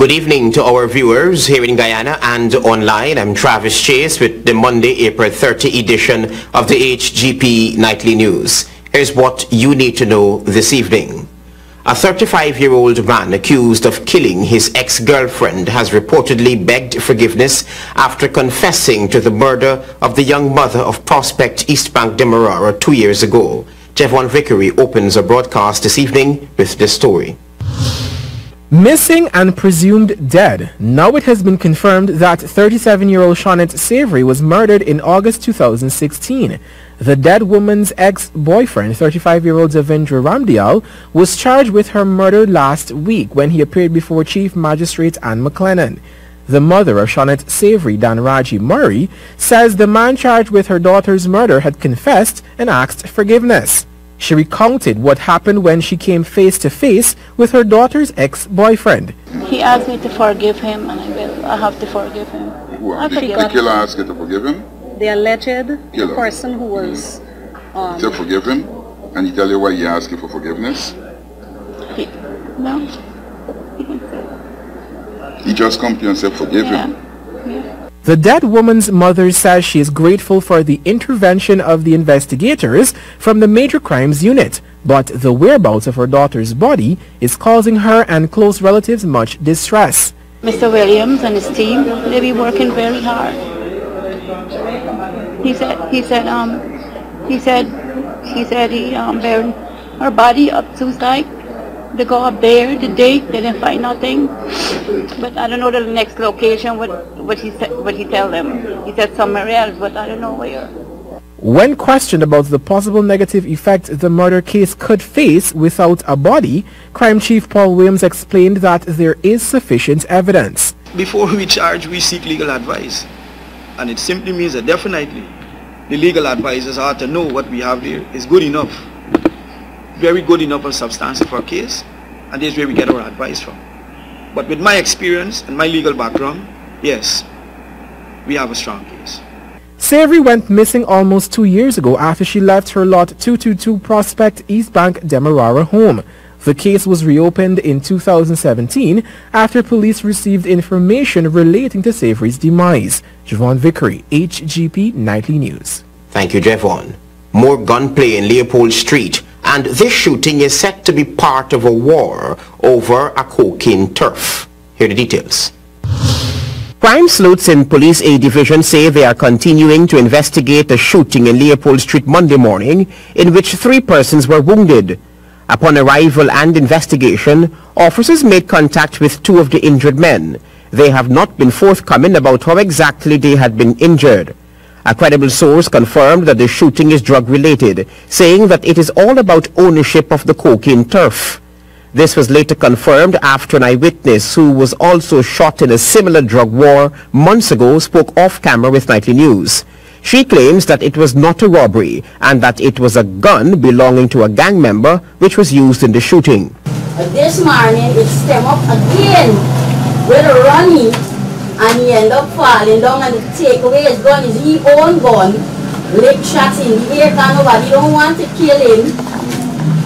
Good evening to our viewers here in Guyana and online. I'm Travis Chase with the Monday, April 30 edition of the HGP Nightly News. Here's what you need to know this evening. A 35-year-old man accused of killing his ex-girlfriend has reportedly begged forgiveness after confessing to the murder of the young mother of Prospect East Bank Demerara 2 years ago. Javon Vickery opens a broadcast this evening with this story. Missing and presumed dead. Now it has been confirmed that 37-year-old Shawnette Savory was murdered in August 2016. The dead woman's ex-boyfriend, 35-year-old Zavindra Ramdial, was charged with her murder last week when he appeared before Chief Magistrate Anne McLennan. The mother of Shawnette Savory, Danraji Murray, says the man charged with her daughter's murder had confessed and asked forgiveness. She recounted what happened when she came face-to-face with her daughter's ex-boyfriend. He asked me to forgive him, and I have to forgive him. The killer asked you to forgive him? The alleged person who was... to forgive him? And he tell you why he asked you for forgiveness? No. He didn't say. He just come to you and said forgive him? Yeah. The dead woman's mother says she is grateful for the intervention of the investigators from the Major Crimes Unit, but the whereabouts of her daughter's body is causing her and close relatives much distress. Mr. Williams and his team, they be working very hard. He buried her body up Tuesday. They go up there, the date, they didn't find nothing. But I don't know the next location, what he tell them. He said somewhere else, but I don't know where. When questioned about the possible negative effect the murder case could face without a body, Crime Chief Paul Williams explained that there is sufficient evidence. Before we charge, we seek legal advice. And it simply means that definitely the legal advisors are to know what we have there is good enough. Very good enough and substantive for a case, and this is where we get our advice from. But with my experience and my legal background, yes, we have a strong case. Savory went missing almost 2 years ago after she left her lot 222 Prospect East Bank Demerara home. The case was reopened in 2017 after police received information relating to Savory's demise. Javon Vickery, HGP Nightly News. Thank you, Javon. More gunplay in Leopold Street. And this shooting is said to be part of a war over a cocaine turf. Here are the details. Crime sleuths in Police A Division say they are continuing to investigate a shooting in Leopold Street Monday morning in which 3 persons were wounded. Upon arrival and investigation, officers made contact with 2 of the injured men. They have not been forthcoming about how exactly they had been injured. A credible source confirmed that the shooting is drug-related, saying that it is all about ownership of the cocaine turf. This was later confirmed after an eyewitness who was also shot in a similar drug war months ago spoke off-camera with Nightly News. She claims that it was not a robbery and that it was a gun belonging to a gang member which was used in the shooting. This morning it stemmed up again with a running. And he ended up falling down and take away his gun, his own gun, lick shots in the air, and nobody don't want to kill him.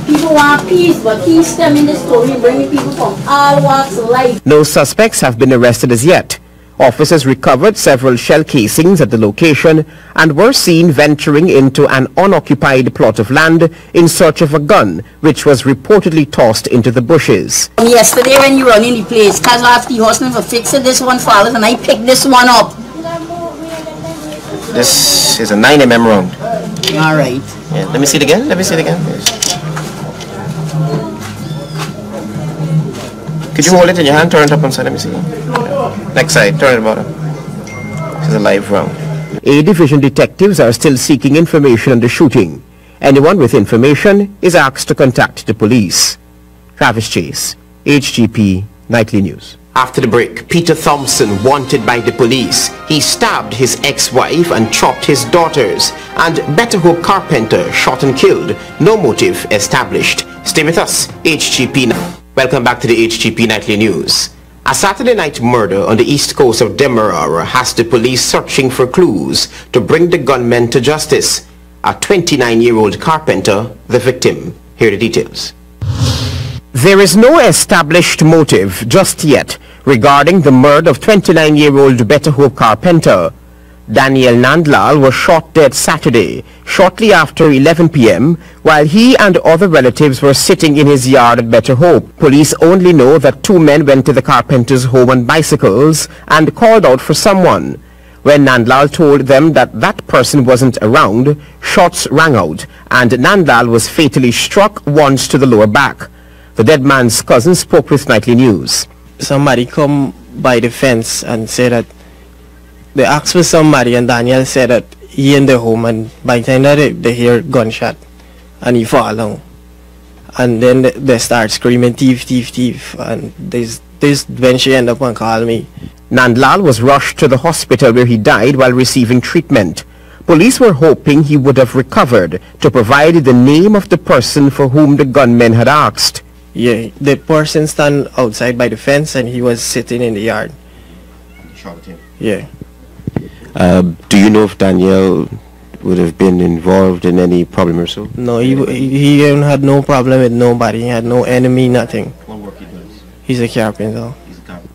People want peace, but he's stemming the story, bringing people from all walks of life. No suspects have been arrested as yet. Officers recovered several shell casings at the location and were seen venturing into an unoccupied plot of land in search of a gun, which was reportedly tossed into the bushes. Yesterday when you run in the place, because after the hustling for fixing this one fallen, and I picked this one up. This is a 9mm round. All right. Yeah, let me see it again. Could you hold it in your hand, turn it up one side, let me see. Next side, turn it bottom. This is a live round. A Division detectives are still seeking information on the shooting. Anyone with information is asked to contact the police. Travis Chase, HGP Nightly News. After the break, Peter Thompson wanted by the police. He stabbed his ex-wife and chopped his daughters. And Better Hope Carpenter shot and killed. No motive established. Stay with us, HGP now. Welcome back to the HGP Nightly News. A Saturday night murder on the east coast of Demerara has the police searching for clues to bring the gunmen to justice. A 29-year-old carpenter, the victim. Here are the details. There is no established motive just yet regarding the murder of 29-year-old Better Hope carpenter. Daniel Nandlal was shot dead Saturday, shortly after 11 p.m., while he and other relatives were sitting in his yard at Better Hope. Police only know that two men went to the carpenter's home on bicycles and called out for someone. When Nandlal told them that that person wasn't around, shots rang out, and Nandlal was fatally struck once to the lower back. The dead man's cousin spoke with Nightly News. Somebody come by the fence and said that they asked for somebody, and Daniel said that he in the home, and by the time that they hear gunshot and he fall down, and then they start screaming thief, thief, thief, and this when she ended up and called me. Nandlal was rushed to the hospital where he died while receiving treatment. Police were hoping he would have recovered to provide the name of the person for whom the gunmen had asked. Yeah, the person stand outside by the fence and he was sitting in the yard. Shot at him? Yeah. Do you know if Daniel would have been involved in any problem or so? No, he had no problem with nobody. He had no enemy, nothing. What work he does? He's a carpenter.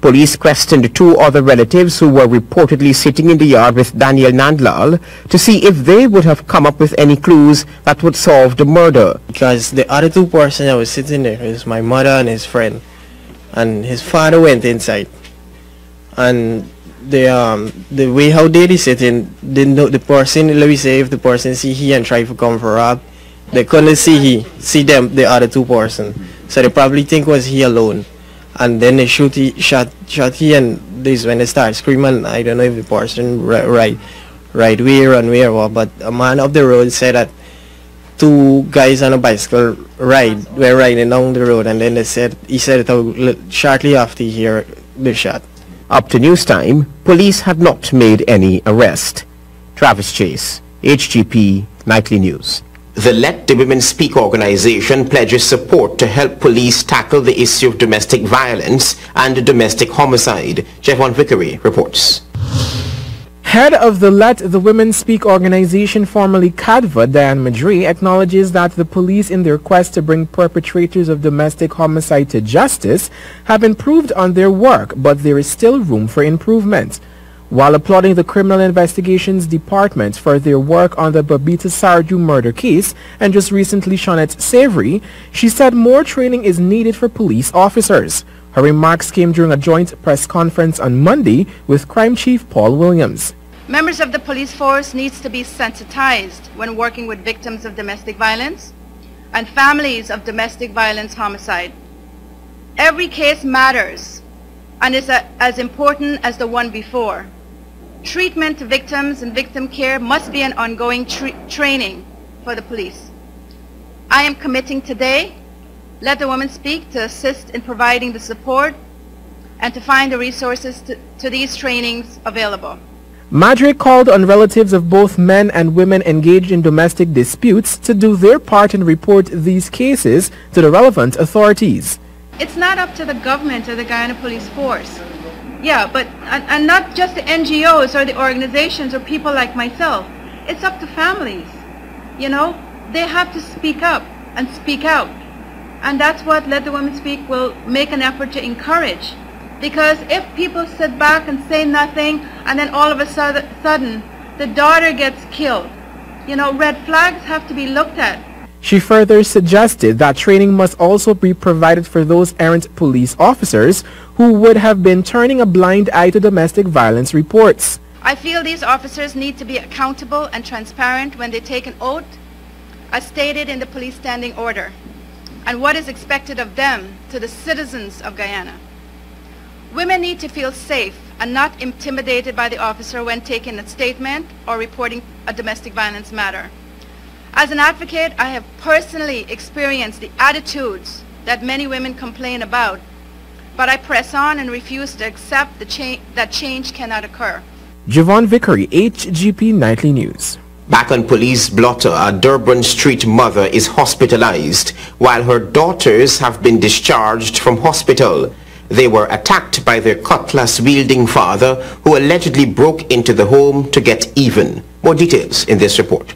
Police questioned two other relatives who were reportedly sitting in the yard with Daniel Nandlal to see if they would have come up with any clues that would solve the murder. Because the other two persons that was sitting there is my mother and his friend, and his father went inside, and the way how they sitting, they know the person. Let me say, if the person see he and try to come for rob, they couldn't see the other two persons, so they probably think was he alone. And then they shot he, and this when they start screaming. I don't know if the person right where and where was, but a man up the road said that two guys on a bicycle were riding down the road, and then he said it out shortly after he heard the shot. Up to news time, police had not made any arrest. Travis Chase, HGP Nightly News. The Let the Women Speak organization pledges support to help police tackle the issue of domestic violence and domestic homicide. Jevon Vickery reports. Head of the Let the Women Speak organization, formerly CADVA, Diane Madri, acknowledges that the police, in their quest to bring perpetrators of domestic homicide to justice, have improved on their work, but there is still room for improvement. While applauding the Criminal Investigations Department for their work on the Babita Sarju murder case and just recently Shonette Savory, she said more training is needed for police officers. Her remarks came during a joint press conference on Monday with Crime Chief Paul Williams. Members of the police force needs to be sensitized when working with victims of domestic violence and families of domestic violence homicide. Every case matters and is as important as the one before. Treatment to victims and victim care must be an ongoing training for the police. I am committing today, Let the Women Speak, to assist in providing the support and to find the resources to these trainings available. Madre called on relatives of both men and women engaged in domestic disputes to do their part and report these cases to the relevant authorities. It's not up to the government or the Guyana Police Force. Yeah, but and not just the NGOs or the organizations or people like myself. It's up to families. You know, they have to speak up and speak out. And that's what Let the Women Speak will make an effort to encourage. Because if people sit back and say nothing, and then all of a sudden the daughter gets killed, you know, red flags have to be looked at. She further suggested that training must also be provided for those errant police officers who would have been turning a blind eye to domestic violence reports. I feel these officers need to be accountable and transparent when they take an oath, as stated in the police standing order, and what is expected of them to the citizens of Guyana. Women need to feel safe and not intimidated by the officer when taking a statement or reporting a domestic violence matter. As an advocate, I have personally experienced the attitudes that many women complain about, but I press on and refuse to accept that change cannot occur. Jevon Vickery, HGP Nightly News. Back on police blotter, a Durban Street mother is hospitalized while her daughters have been discharged from hospital. They were attacked by their cutlass-wielding father, who allegedly broke into the home to get even. More details in this report.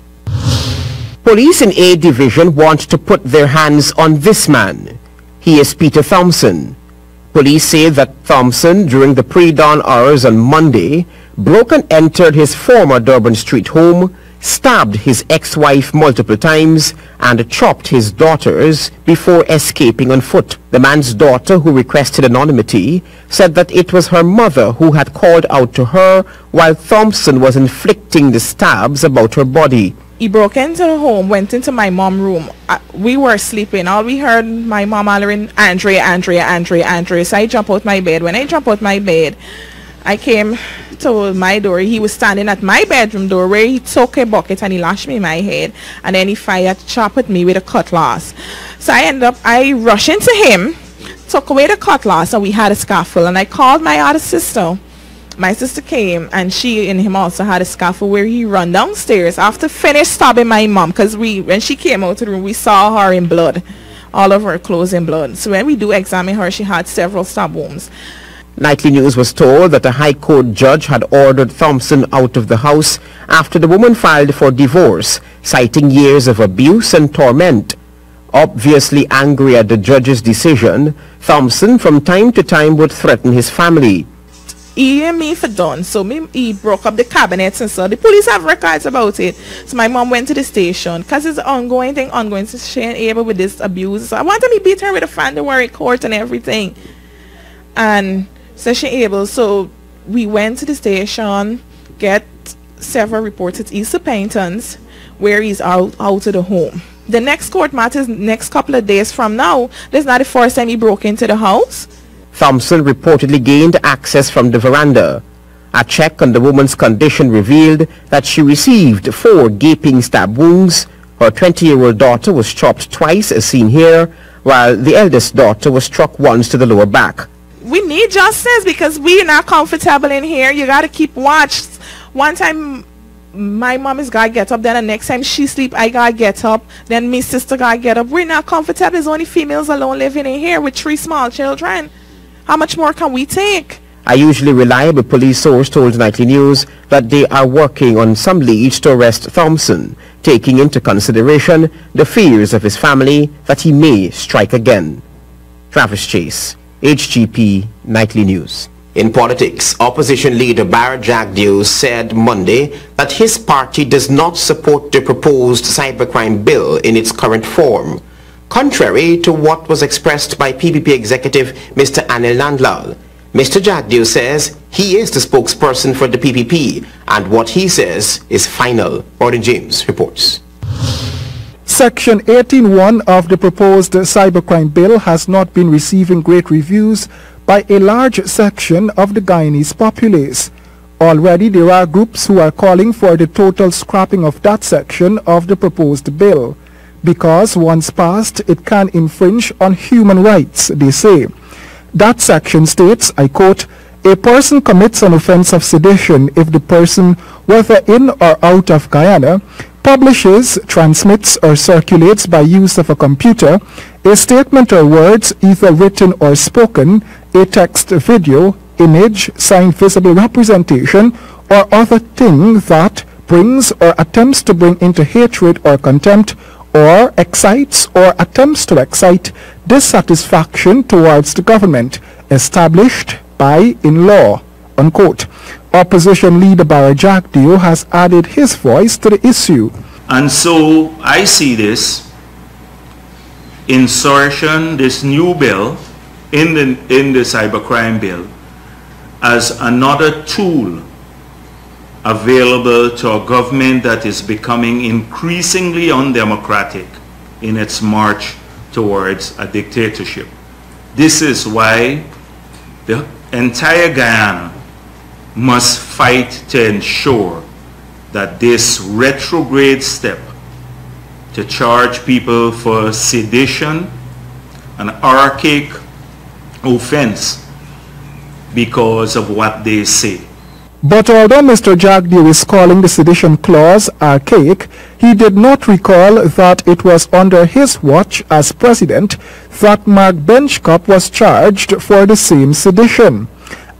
Police in A Division want to put their hands on this man. He is Peter Thompson. Police say that Thompson, during the pre-dawn hours on Monday, broke and entered his former Durban Street home, stabbed his ex-wife multiple times, and chopped his daughters before escaping on foot. The man's daughter, who requested anonymity, said that it was her mother who had called out to her while Thompson was inflicting the stabs about her body. He broke into the home, went into my mom's room. We were sleeping. All we heard my mom hollering, Andrea, Andrea, Andrea, Andrea. So I jumped out my bed. When I jumped out my bed, I came to my door. He was standing at my bedroom door where he took a bucket and he lashed me in my head. And then he fired chop at me with a cutlass. So I rushed into him, took away the cutlass, and we had a scuffle. And I called my other sister. My sister came, and she and him also had a scuffle where he run downstairs after finished stabbing my mom, because when she came out of the room, we saw her in blood, all of her clothes in blood. So when we do examine her, she had several stab wounds. Nightly News was told that a High Court judge had ordered Thompson out of the house after the woman filed for divorce, citing years of abuse and torment. Obviously angry at the judge's decision, Thompson from time to time would threaten his family. He and me for done, so he broke up the cabinets and so the police have records about it. So my mom went to the station because it's an ongoing thing, so she ain't able with this abuse. So I wanted me beat her with a Fanderwary court and everything, and so she able. So we went to the station, get several reports at Easter Paintons, where he's out of the home. The next court matters next couple of days from now. This is not the first time he broke into the house. Thompson reportedly gained access from the veranda. A check on the woman's condition revealed that she received 4 gaping stab wounds. Her 20-year-old daughter was chopped twice, as seen here, while the eldest daughter was struck once to the lower back. We need justice because we're not comfortable in here. You got to keep watch. One time my mom is gotta get up, then the next time she sleep I gotta get up, then my sister gotta get up. We're not comfortable. There's only females alone living in here with 3 small children. How much more can we take? A usually reliable police source told Nightly News that they are working on some leads to arrest Thompson, taking into consideration the fears of his family that he may strike again. Travis Chase, HGP Nightly News. In politics, opposition leader Barra Jagdeo said Monday that his party does not support the proposed cybercrime bill in its current form, contrary to what was expressed by PPP executive Mr. Anil Nandlal. Mr. Jagdeo says he is the spokesperson for the PPP and what he says is final. Auden James reports. Section 18.1 of the proposed cybercrime bill has not been receiving great reviews by a large section of the Guyanese populace. Already there are groups who are calling for the total scrapping of that section of the proposed bill, because once passed it can infringe on human rights, they say. That section states, I quote, "A person commits an offense of sedition if the person, whether in or out of Guyana, publishes, transmits or circulates by use of a computer a statement or words, either written or spoken, a text, video, image, sign, visible representation, or other thing that brings or attempts to bring into hatred or contempt, or excites or attempts to excite dissatisfaction towards the government established by in law," unquote. Opposition leader Barra Jagdeo has added his voice to the issue. And so I see this insertion, this new bill in the cybercrime bill, as another tool available to a government that is becoming increasingly undemocratic in its march towards a dictatorship. This is why the entire Guyana must fight to ensure that this retrograde step to charge people for sedition, an archaic offense because of what they say. But although Mr. Jagdeo is calling the sedition clause archaic, he did not recall that it was under his watch as president that Mark Benchcup was charged for the same sedition.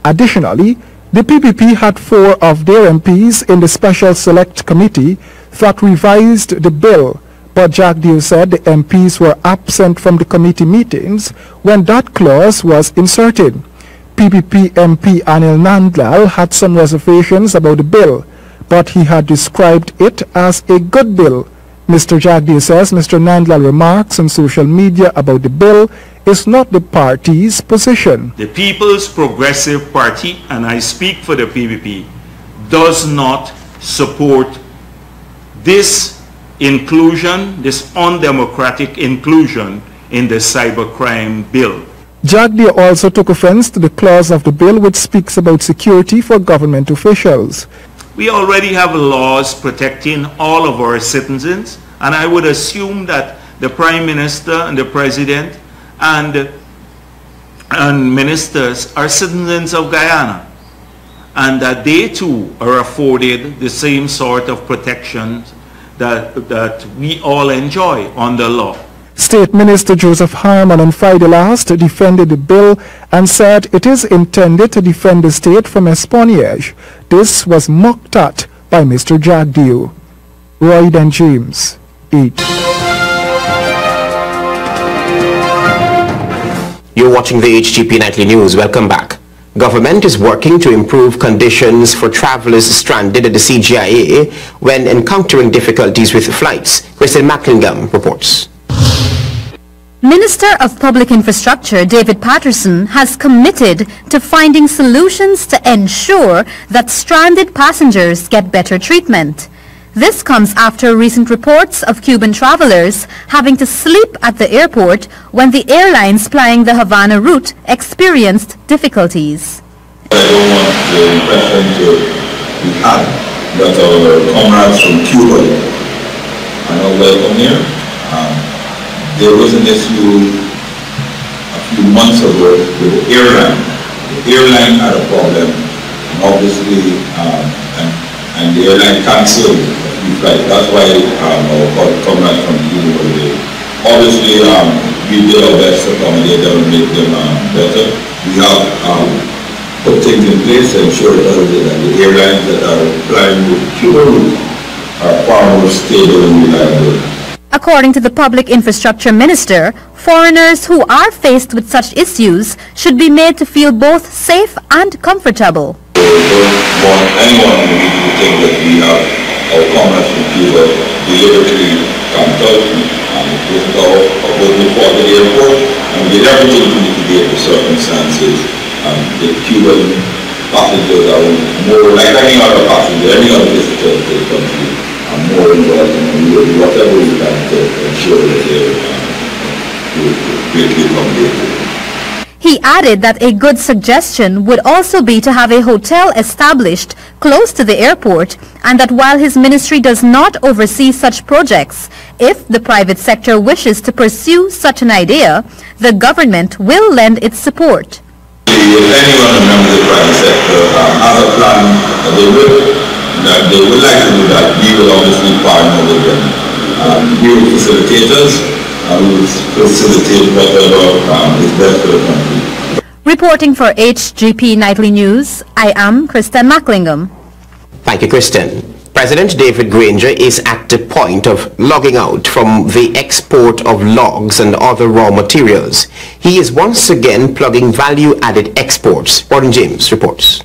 Additionally, the PPP had 4 of their MPs in the Special Select Committee that revised the bill, But Jagdeo said the MPs were absent from the committee meetings when that clause was inserted. PPP MP Anil Nandlal had some reservations about the bill, but he had described it as a good bill. Mr. Jagdeo says Mr. Nandlal remarks on social media about the bill is not the party's position. The People's Progressive Party, and I speak for the PPP, does not support this inclusion, this undemocratic inclusion in the cybercrime bill. Jagdeo also took offense to the clause of the bill which speaks about security for government officials. We already have laws protecting all of our citizens, and I would assume that the Prime Minister and the President and ministers are citizens of Guyana, and that they too are afforded the same sort of protections that we all enjoy under law. State Minister Joseph Harman on Friday last defended the bill and said it is intended to defend the state from espionage. This was mocked at by Mr. Jagdeo. Roy and James, 8. You're watching the HGP Nightly News. Welcome back. Government is working to improve conditions for travelers stranded at the CGIA when encountering difficulties with flights. Kristen Macklingham reports. Minister of Public Infrastructure David Patterson has committed to finding solutions to ensure that stranded passengers get better treatment. This comes after recent reports of Cuban travelers having to sleep at the airport when the airlines plying the Havana route experienced difficulties. I don't want the impression to be had that our comrades from Cuba are not welcome here. There was an issue a few months ago with the airline. The airline had a problem, obviously, and the airline canceled a few flights. That's why our comrades from Cuba were there. Obviously, we did our best to accommodate them and make them better. We have put things in place to ensure that the airlines that are flying with Cuba route are far more stable and reliable. According to the Public Infrastructure Minister, foreigners who are faced with such issues should be made to feel both safe and comfortable. We don't want anyone in the region to think that we have our commerce from Cuba deliberately cancelled. This is our avoiding for the airport, and we did everything to mitigate the circumstances. The Cuban passengers are more like any other passenger, any other visitor to the country. More involved in whatever we can to ensure that they greatly accommodated. He added that a good suggestion would also be to have a hotel established close to the airport, and that while his ministry does not oversee such projects, if the private sector wishes to pursue such an idea, the government will lend its support. If anyone remembers the private sector has a plan that they would like to do that, we will obviously partner with them. We will facilitate us, and we will facilitate whatever is best for the country. Reporting for HGP Nightly News, I am Kristen Macklingham. Thank you, Kristen. President David Granger is at the point of logging out from the export of logs and other raw materials. He is once again plugging value-added exports. Warren James reports.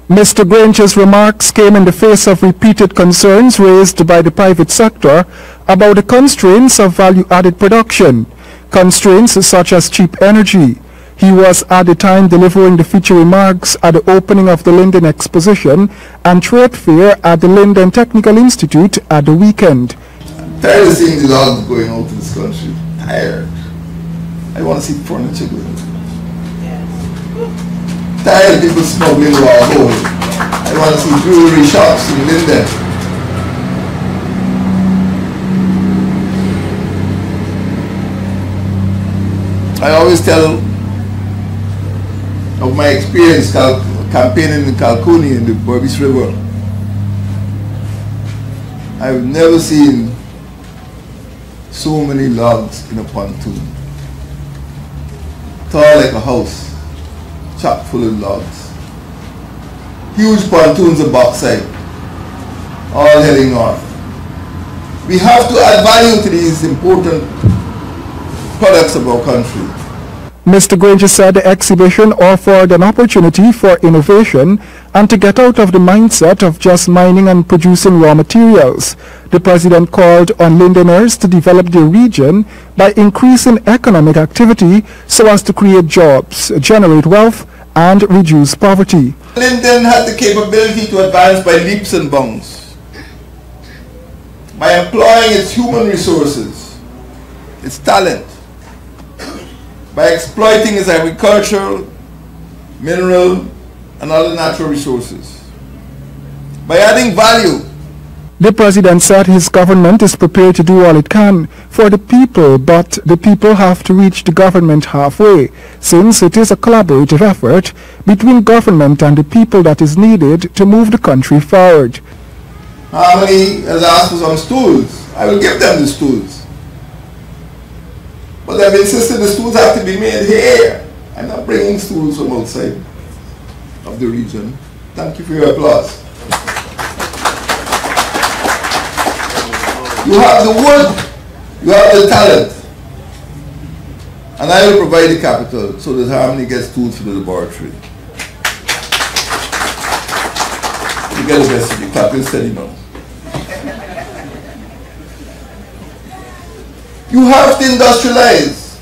Mr. Granger's remarks came in the face of repeated concerns raised by the private sector about the constraints of value-added production, constraints such as cheap energy. He was at the time delivering the feature remarks at the opening of the Linden Exposition and Trade Fair at the Linden Technical Institute at the weekend. I'm tired of seeing the logs going out in this country. Tired. I want to see furniture going out. Tired of people smuggling log home. I want to see jewelry shops in Linden. I always tell of my experience campaigning in Kalkuni in the Burbis River. I've never seen so many logs in a pontoon. Tall like a house, chock full of logs. Huge pontoons of bauxite, all heading north. We have to add value to these important products of our country. Mr. Granger said the exhibition offered an opportunity for innovation and to get out of the mindset of just mining and producing raw materials. The president called on Lindeners to develop their region by increasing economic activity so as to create jobs, generate wealth, and reduce poverty. Linden had the capability to advance by leaps and bounds by employing its human resources, its talent, by exploiting its agricultural, mineral, and other natural resources, by adding value. The president said his government is prepared to do all it can for the people, but the people have to reach the government halfway, since it is a collaborative effort between government and the people that is needed to move the country forward. Harmony has asked for some stools. I will give them the stools. But I've insisted the stools have to be made here. I'm not bringing stools from outside of the region. Thank you for your applause. You have the wood, you have the talent, and I will provide the capital so that Harmony gets tools for the laboratory. You get the best of the clapping steady now. You have to industrialize.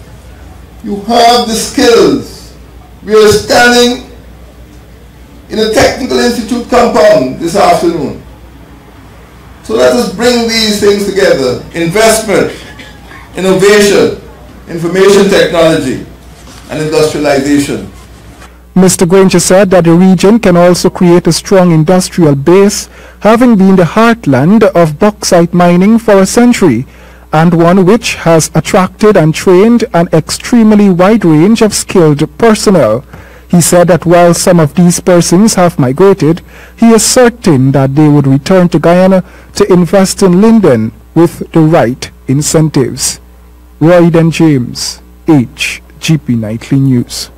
You have the skills. We are standing in a technical institute compound this afternoon. So let us bring these things together. Investment, innovation, information technology, and industrialization. Mr. Granger said that the region can also create a strong industrial base, having been the heartland of bauxite mining for a century, and one which has attracted and trained an extremely wide range of skilled personnel. He said that while some of these persons have migrated, he is certain that they would return to Guyana to invest in Linden with the right incentives. Royden James, HGP Nightly News.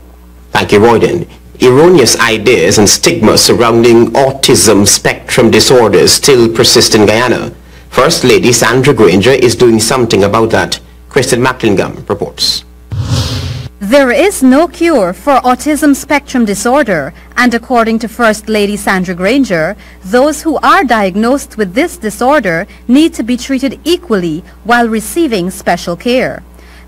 Thank you, Royden. Erroneous ideas and stigma surrounding autism spectrum disorders still persist in Guyana. First Lady Sandra Granger is doing something about that. Kristen Macklingam reports. There is no cure for autism spectrum disorder, and according to First Lady Sandra Granger, those who are diagnosed with this disorder need to be treated equally while receiving special care.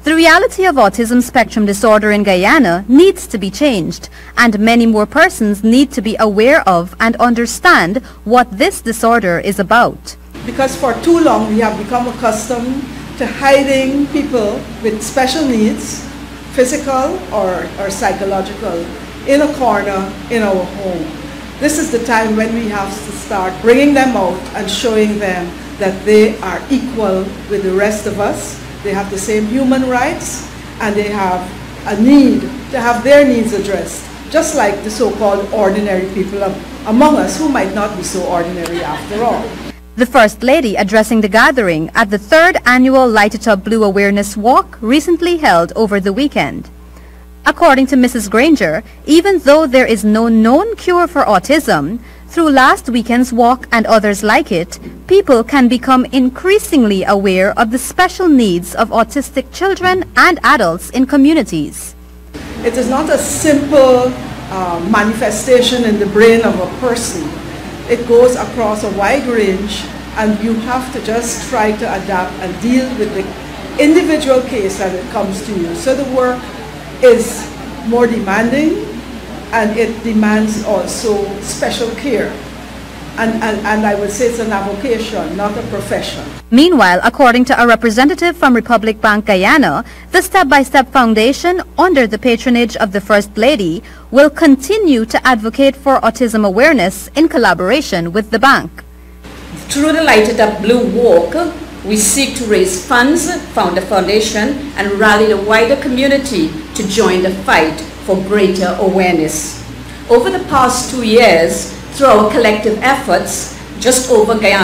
The reality of autism spectrum disorder in Guyana needs to be changed, and many more persons need to be aware of and understand what this disorder is about. Because for too long we have become accustomed to hiding people with special needs, physical or psychological, in a corner in our home. This is the time when we have to start bringing them out and showing them that they are equal with the rest of us. They have the same human rights, and they have a need to have their needs addressed, just like the so-called ordinary people among us who might not be so ordinary after all. The First Lady addressing the gathering at the 3rd annual Light It Up Blue Awareness Walk recently held over the weekend. According to Mrs. Granger, even though there is no known cure for autism, through last weekend's walk and others like it, people can become increasingly aware of the special needs of autistic children and adults in communities. It is not a simple manifestation in the brain of a person. It goes across a wide range, and you have to just try to adapt and deal with the individual case as it comes to you. So the work is more demanding, and it demands also special care. And I would say it's an avocation, not a profession. Meanwhile, according to a representative from Republic Bank Guyana, the Step by Step Foundation, under the patronage of the First Lady, will continue to advocate for autism awareness in collaboration with the bank. Through the Light It Up Blue Walk, we seek to raise funds, found the foundation, and rally the wider community to join the fight for greater awareness. Over the past 2 years, through our collective efforts, just over Guyana